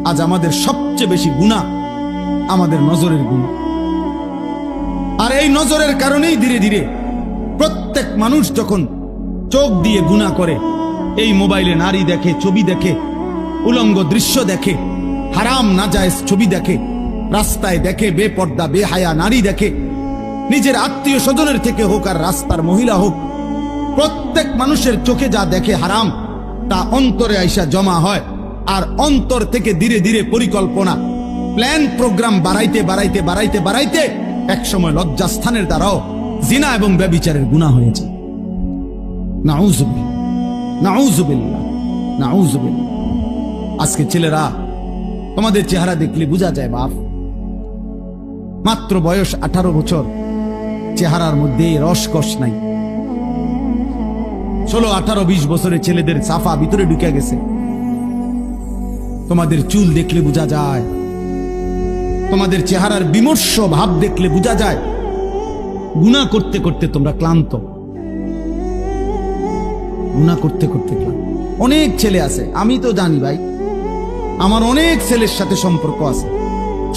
আজ আমাদের সবচেয়ে বেশি গুনাহ আমাদের নজরের গুনাহ। আর এই নজরের কারণেই ধীরে ধীরে প্রত্যেক মানুষ যখন চোখ দিয়ে গুনাহ করে, এই মোবাইলে নারী দেখে, ছবি দেখে, উলঙ্গ দৃশ্য দেখে, হারাম নাজায়েজ ছবি দেখে, রাস্তায় দেখে বেপর্দা বেহায়া নারী দেখে, নিজের আত্মীয় স্বজনের থেকে হোক আর রাস্তার মহিলা হোক, প্রত্যেক মানুষের চোখে যা দেখে হারাম, তা অন্তরে আইসা জমা হয়। আর অন্তর থেকে ধীরে ধীরে পরিকল্পনা, প্ল্যান, প্রোগ্রাম বাড়াইতে বাড়াইতে বাড়াইতে বাড়াইতে একসময় লজ্জাস্থানের দ্বারাও জিনা এবং ব্যভিচারের গুনাহ হয়েছে। নাউযুবিল্লাহ, নাউযুবিল্লাহ, নাউযুবিল্লাহ। আজকে ছেলেরা, তোমাদের চেহারা দেখলে বোঝা যায় বাপ, মাত্র বয়স 18 বছর, চেহারার মধ্যে রসকস নাই। 16, 18, 20 বছরের ছেলেদের সাফা ভিতরে ঢুকে গেছে। তোমাদের চুল দেখলে বোঝা যায়, তোমাদের চেহারার বিমর্ষ ভাব দেখলে বোঝা যায় গুনাহ করতে করতে তোমরা ক্লান্ত, গুনাহ করতে করতে ক্লান্ত। অনেক ছেলে আছে, আমি তো জানি ভাই, আমার অনেক ছেলের সাথে সম্পর্ক আছে,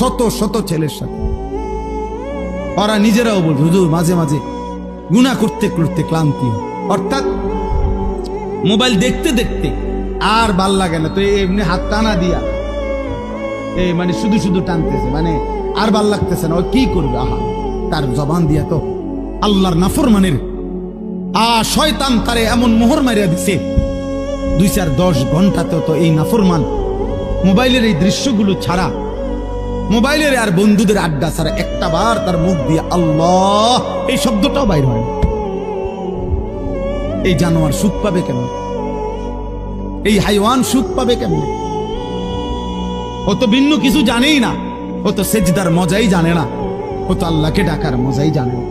শত শত ছেলের সাথে। ওরা নিজেরাও বলছে হুজুর মাঝে মাঝে গুনাহ করতে করতে ক্লান্তি, অর্থাৎ মোবাইল দেখতে দেখতে আর ভাল লাগে না, তো এমনি হাত টানা দিয়া এই মানে শুধু শুধু টানতেছে, মানে আর ভাল লাগতেছে না, ও কি করবে? আহা, তার জবান দিয়া তো আল্লাহর নাফরমানের শয়তান তারে এমন মোহর মারিয়া দিছে, 2-4-10 ঘন্টাতেও তো এই নাফরমান মোবাইলের এই দৃশ্যগুলো ছাড়া, মোবাইলের আর বন্ধুদের আড্ডা ছাড়া একটা বার তার মুখ দিয়ে আল্লাহ এই শব্দটাও বাইর হয় না। এই জানোয়ার সুখ পাবে কেন? এই হাইওয়ান সুখ পাবে কেমন? ও তো ভিন্ন কিছু জানেই না, ও তো সেজদার মজাই জানে না, ও তো আল্লাহকে ডাকার মজাই জানে না,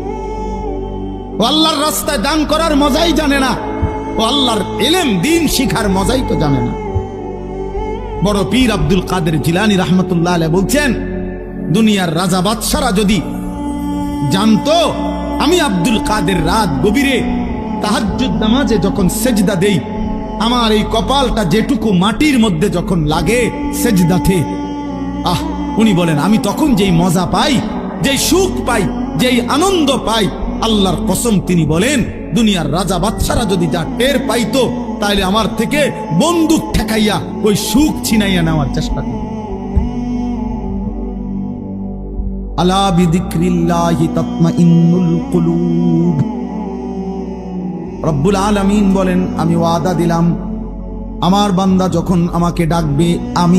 ও আল্লাহর রাস্তায় দান করার মজাই জানে না, ও আল্লাহর ইলম দ্বীন শিখার মজাই তো জানে না। বড় পীর আব্দুল কাদের জিলানী রাহমাতুল্লাহ আলাইহি বলছেন, দুনিয়ার রাজা বাদশারা যদি জানতো আমি আব্দুল কাদের রাত গভীরে তাহাজ্জুদ নামাজে যখন সেজদা দেই, আমার এই কপালটা যেটুকু মাটির মধ্যে যখন লাগে সেজদাতে, উনি বলেন আমি তখন যেই মজা পাই, যেই সুখ পাই, যেই আনন্দ পাই, আল্লাহর কসম তিনি বলেন দুনিয়ার রাজা বাদশারা যদি যা টের পাইতো, তাহলে আমার থেকে বন্দুক ঠেকাইয়া ওই সুখ ছিনাইয়া নেওয়ার চেষ্টা করে। আলা বিযিকরিল্লাহি তাতমাইন্নুল কুলুব। রব্বুল আলামিন বলেন আমি ওয়াদা দিলাম আমার বান্দা যখন আমাকে ডাকবে আমি